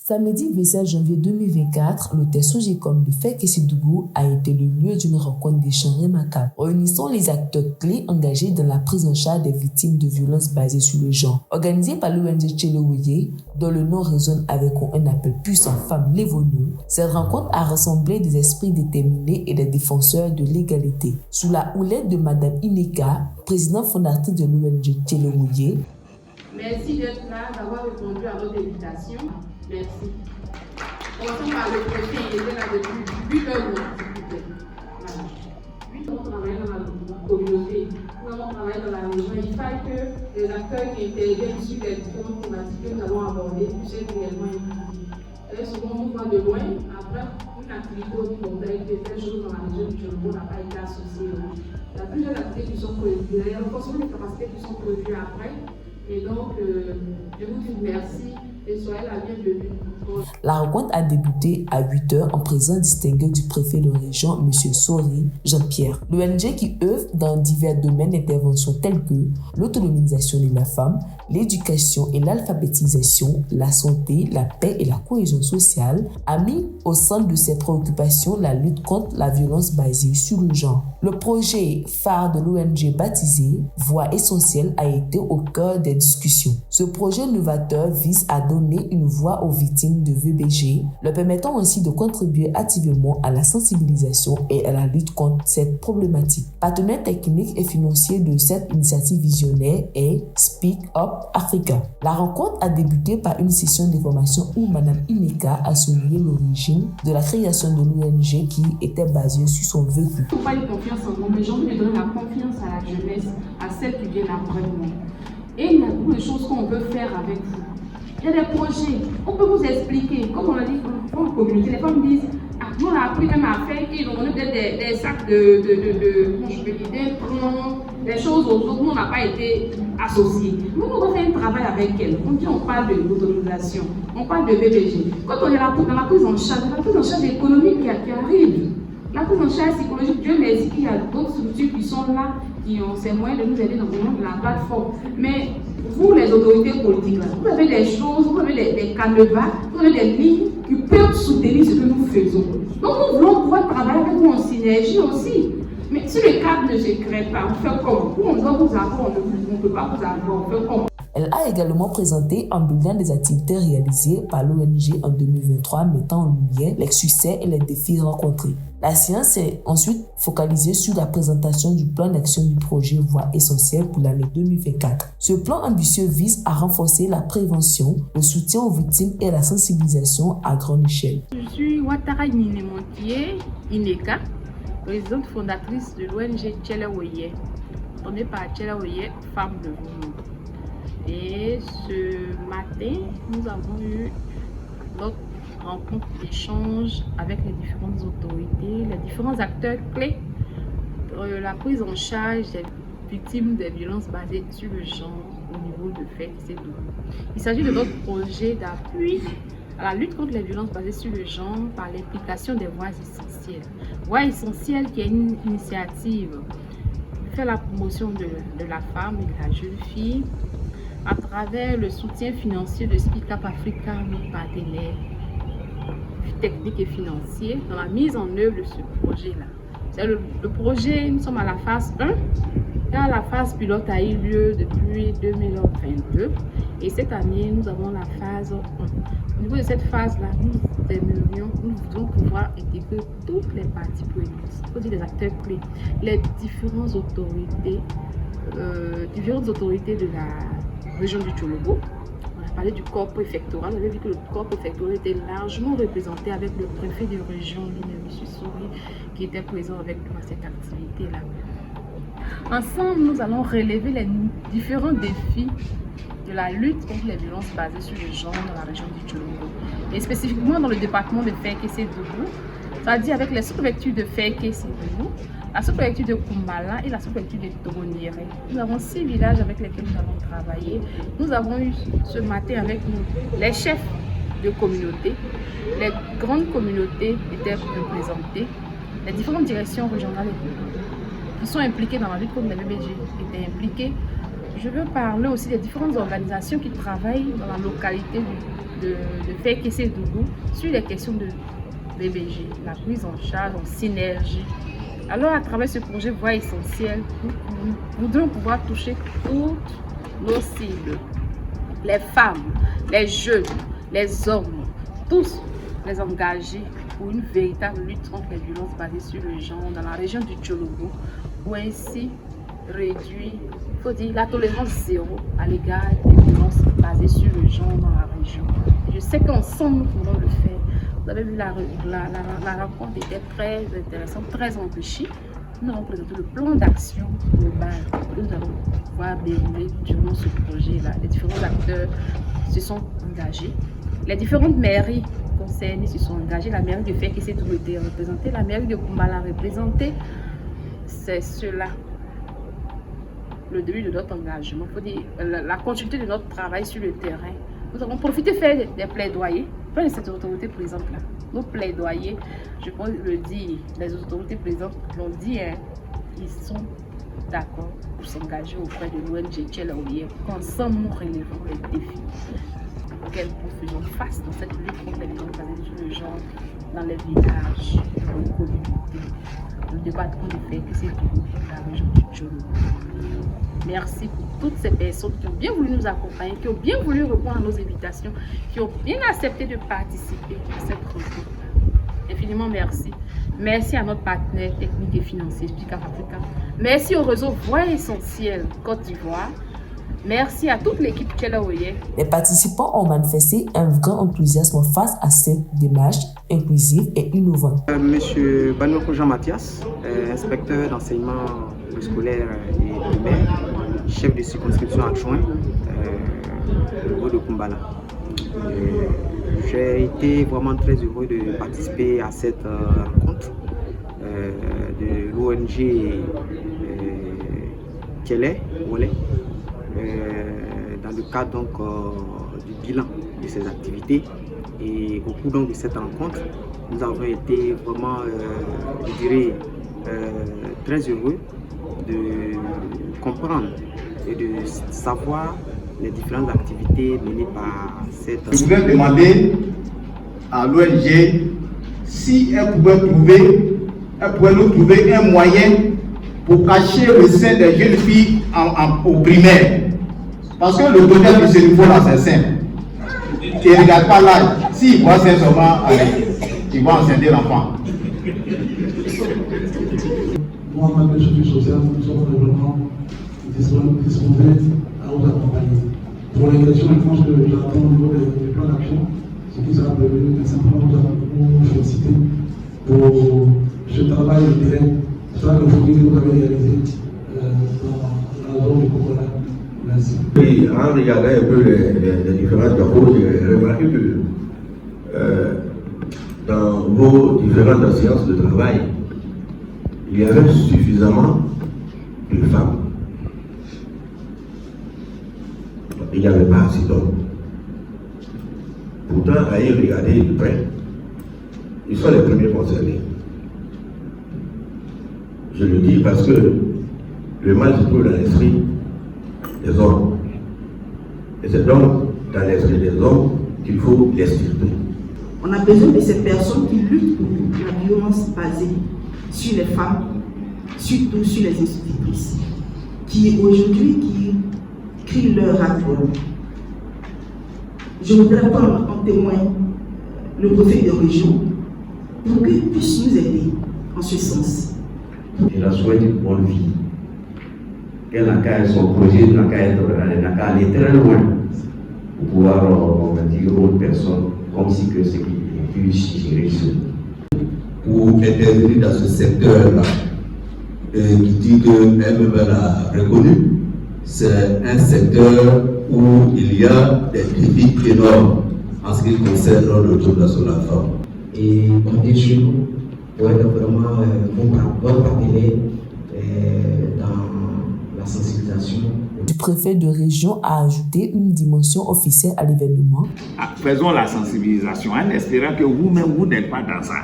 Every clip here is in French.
Samedi 27 janvier 2024, l'hôtel Sogecom de Fekessi-Dougou a été le lieu d'une rencontre d'échange remarquable, réunissant les acteurs clés engagés dans la prise en charge des victimes de violences basées sur le genre. Organisée par l'ONG Tchéléouye, dont le nom résonne avec un appel puissant Femmes Lève-nous, cette rencontre a rassemblé des esprits déterminés et des défenseurs de l'égalité. Sous la houlette de Madame Ineka, présidente fondatrice de l'ONG Tchéléouye. Merci d'être là, d'avoir répondu à notre invitation. Merci. Commençons par le préfet, il était là depuis 8 heures. Nous avons travaillé dans la communauté, nous avons travaillé dans la région. Il fallait que les acteurs qui interviennent sur les différentes thématiques que nous avons abordées puissent être réellement impliqués. Et souvent, on voit de loin, après une activité au niveau de quelque chose dans la région du Tcholobo n'a pas été associée. Il y a plusieurs activités qui sont prévues, il y a forcément des capacités qui sont prévues après. Et donc, je vous dis merci et soyez la bienvenue. La rencontre a débuté à 8h en présence distinguée du préfet de région, M. Sori Jean-Pierre. L'ONG qui œuvre dans divers domaines d'intervention tels que l'autonomisation de la femme, l'éducation et l'alphabétisation, la santé, la paix et la cohésion sociale, a mis au centre de ses préoccupations la lutte contre la violence basée sur le genre. Le projet phare de l'ONG baptisé Voix essentielle a été au cœur des discussions. Ce projet novateur vise à donner une voix aux victimes de VBG, leur permettant ainsi de contribuer activement à la sensibilisation et à la lutte contre cette problématique. Partenaire technique et financier de cette initiative visionnaire est Speak Up Africa. La rencontre a débuté par une session de formation où Madame Ineka a souligné l'origine de la création de l'ONG qui était basée sur son vécu. Il ne faut pas de confiance en nous, mais j'ai envie de donner la confiance à la jeunesse, à celles qui viennent après nous. Et il y a beaucoup de choses qu'on peut faire avec vous. Il y a des projets, on peut vous expliquer, comme on l'a dit en communauté, les femmes disent, nous on a appris même à faire qu'ils ont donné des sacs comment je peux dire, des plomb, des choses aux autres, nous on n'a pas été associés. Nous on doit faire un travail avec elles. On parle de l'autonomisation, on parle de VBG. Quand on est là dans la prise en charge économique qui arrive, la prise en charge psychologique, Dieu merci qu'il y a d'autres structures qui sont là, qui ont ces moyens de nous aider dans le monde de la plateforme. Mais vous, les autorités politiques, là, vous avez des choses, vous avez des canevas, vous avez des lignes qui peuvent soutenir ce que nous faisons. Donc nous voulons pouvoir travailler avec vous en synergie aussi. Mais si le cadre ne se crée pas, on fait comment? Où on doit vous avoir, on ne peut pas vous avoir, on fait comment? Elle a également présenté un bilan des activités réalisées par l'ONG en 2023, mettant en lumière les succès et les défis rencontrés. La séance s'est ensuite focalisée sur la présentation du plan d'action du projet Voix essentielle pour l'année 2024. Ce plan ambitieux vise à renforcer la prévention, le soutien aux victimes et la sensibilisation à grande échelle. Je suis Ouattara Ninemontier Ineka, présidente fondatrice de l'ONG Tchéléouye, fondée par Tchéléouye, Femmes Lève-nous. Et ce matin, nous avons eu notre rencontre d'échange avec les différentes autorités, les différents acteurs clés de la prise en charge des victimes des violences basées sur le genre au niveau de Fekessi-Dougou. Il s'agit de notre projet d'appui à la lutte contre les violences basées sur le genre par l'implication des voix essentielles. Voix essentielles qui est une initiative qui fait la promotion de la femme et de la jeune fille à travers le soutien financier de Speak Up Africa, nos partenaires techniques et financiers, dans la mise en œuvre de ce projet-là. C'est le projet, nous sommes à la phase 1, car la phase pilote a eu lieu depuis 2022, et cette année, nous avons la phase 1. Au niveau de cette phase-là, nous voudrions pouvoir intégrer toutes les parties prenantes, aussi les acteurs clés, les différentes autorités de la région du Tcholobo. On a parlé du corps préfectoral. On avait vu que le corps préfectoral était largement représenté avec le préfet de région, M. Sori, qui était présent avec nous à cette activité-là. Ensemble, nous allons relever les différents défis de la lutte contre les violences basées sur le genre dans la région du Tcholobo. Et spécifiquement dans le département de Fekessi-Dougou, c'est-à-dire avec les sous-préfectures de Fekessi-Dougou, la sous-préfecture de Kumbala et la sous-préfecture de Togoniéré. Nous avons 6 villages avec lesquels nous avons travaillé. Nous avons eu ce matin avec nous les chefs de communauté. Les grandes communautés étaient représentées. Les différentes directions régionales qui sont impliquées dans la lutte contre les VBG étaient impliquées. Je veux parler aussi des différentes organisations qui travaillent dans la localité de Fekese-Dougou sur les questions de BBG, la prise en charge en synergie. Alors, à travers ce projet Voix essentielle, nous voudrions pouvoir toucher toutes nos cibles, les femmes, les jeunes, les hommes, tous les engagés pour une véritable lutte contre les violences basées sur le genre dans la région du Tchologo, pour ainsi réduire, il faut dire, la tolérance zéro à l'égard des violences basées sur le genre dans la région. Et je sais qu'ensemble, nous pourrons le faire. Vous avez vu, la rencontre était très intéressante, très enrichie. Nous avons présenté le plan d'action global que nous allons pouvoir dérouler durant ce projet-là. Les différents acteurs se sont engagés. Les différentes mairies concernées se sont engagées. La mairie de Fekese-Dougou était représentée, la mairie de Kumbala représentée. C'est cela, le début de notre engagement. Il faut dire la continuité de notre travail sur le terrain. Nous avons profité de faire des plaidoyers. Prenez cette autorité présente là. Nos plaidoyers, je peux le dire, les autorités présentes l'ont dit, hein, ils sont d'accord pour s'engager auprès de l'ONG Tchela-Oye pour qu'ensemble nous relevons les défis auxquels nous faisons face dans cette lutte contre les violences basées sur le genre dans les villages, dans les communautés. Nous débattons du fait que c'est tout la région du Tcholo. Merci pour toutes ces personnes qui ont bien voulu nous accompagner, qui ont bien voulu répondre à nos invitations, qui ont bien accepté de participer à cette rencontre. Infiniment merci. Merci à notre partenaire technique et financier, Spicaf Africa. Merci au réseau Voix essentielle Côte d'Ivoire. Merci à toute l'équipe Tchela-Oye. Les participants ont manifesté un grand enthousiasme face à cette démarche inclusive et innovante. Monsieur Banoko Jean-Mathias, inspecteur d'enseignement scolaire et primaire, chef de circonscription adjoint au niveau de Kumbala. J'ai été vraiment très heureux de participer à cette rencontre de l'ONG Tchela-Oye dans le cadre donc, du bilan de ces activités. Et au cours donc, de cette rencontre, nous avons été vraiment, je dirais, très heureux de comprendre et de savoir les différentes activités menées par cette... Je voudrais demander à l'ONG si elle pouvait nous trouver un moyen pour cacher le sein des jeunes filles au primaire. Parce que le projet de ce niveau-là, c'est simple. Ils ne regardent pas l'âge. S'ils voient c'est seulement, ils vont enceinte l'enfant. Moi, en tant que structure sociale, nous sommes vraiment disposés à vous accompagner. Pour les questions, je pense que j'attends au niveau des plans d'action, ce qui sera prévu, mais simplement vous féliciter pour ce travail de terrain, ça que vous avez réalisé dans la zone du Cocola. Merci. Oui, en regardant un peu les différentes rapports, j'ai remarqué que dans vos différentes séances de travail, il y avait suffisamment de femmes. Il n'y avait pas assez d'hommes. Pourtant, à y regarder de près, ils sont les premiers concernés. Je le dis parce que le mal se trouve dans l'esprit des hommes. Et c'est donc dans l'esprit des hommes qu'il faut l'extirper. On a besoin de ces personnes qui luttent pour la violence basée sur les femmes, surtout sur les institutrices, qui aujourd'hui crient leur rapport. Je voudrais prendre en témoin le préfet de région pour qu'il puisse nous aider en ce sens. Je la souhaite une bonne vie. Qu'elle n'a qu'à son projet, elle n'a qu'à aller très loin pour pouvoir, on va dire, autre personne, comme si que c'est qui puisse gérer ça. Pour intervenir dans ce secteur-là, qui dit qu'elle-même l'a reconnu, c'est un secteur où il y a des défis énormes en ce qui concerne le droit de la femme. Et compter sur nous pour être vraiment votre partenaire dans la sensibilisation. Le préfet de région a ajouté une dimension officielle à l'événement. Faisons la sensibilisation en espérant que vous-même, vous n'êtes pas dans ça.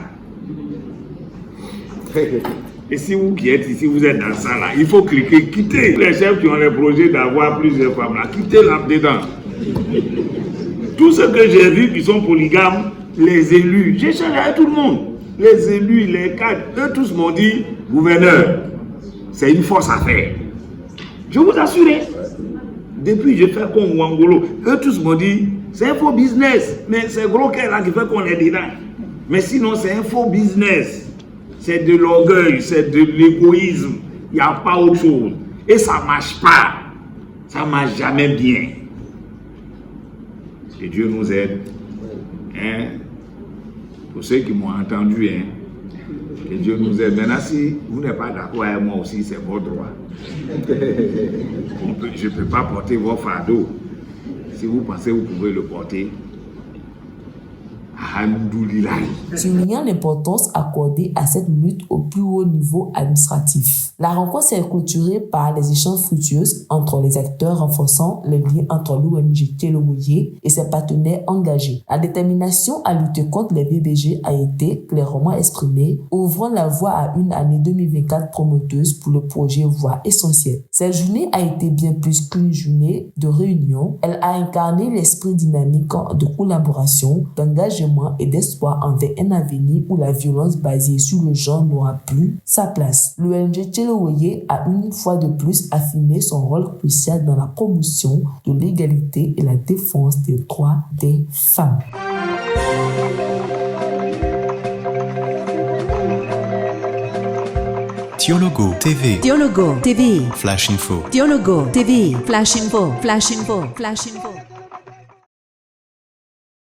Et si vous qui êtes ici, vous êtes dans ça là, il faut cliquer, quittez. Les chefs qui ont les projets d'avoir plusieurs femmes là, quittez là-dedans. Tout ce que j'ai vu qui sont polygames, les élus, j'ai changé avec tout le monde. Les élus, les cadres, eux tous m'ont dit, gouverneur, c'est une force à faire. Je vous assure, depuis je fais comme Wangolo, eux tous m'ont dit, c'est un faux business, mais c'est gros qu'elle là qui fait qu'on est dedans. Mais sinon, c'est un faux business. C'est de l'orgueil, c'est de l'égoïsme. Il n'y a pas autre chose. Et ça ne marche pas. Ça ne marche jamais bien. Que Dieu nous aide. Hein? Pour ceux qui m'ont entendu, hein? Que Dieu nous aide. Maintenant, si vous n'êtes pas d'accord avec moi aussi, c'est votre droit. Je ne peux pas porter vos fardeaux. Si vous pensez que vous pouvez le porter, soulignant l'importance accordée à cette lutte au plus haut niveau administratif. La rencontre s'est clôturée par les échanges fructueux entre les acteurs renforçant les liens entre l'ONG Tchelowoye et ses partenaires engagés. La détermination à lutter contre les VBG a été clairement exprimée, ouvrant la voie à une année 2024 prometteuse pour le projet Voix Essentielle. Cette journée a été bien plus qu'une journée de réunion. Elle a incarné l'esprit dynamique de collaboration, d'engagement et d'espoir envers un avenir où la violence basée sur le genre n'aura plus sa place. L'ONG Tchelowoye a une fois de plus affirmé son rôle crucial dans la promotion de l'égalité et la défense des droits des femmes. Thiologo TV. Thiologo TV. Flash Info. Thiologo TV. Flash Info. Flash Info. Flash Info.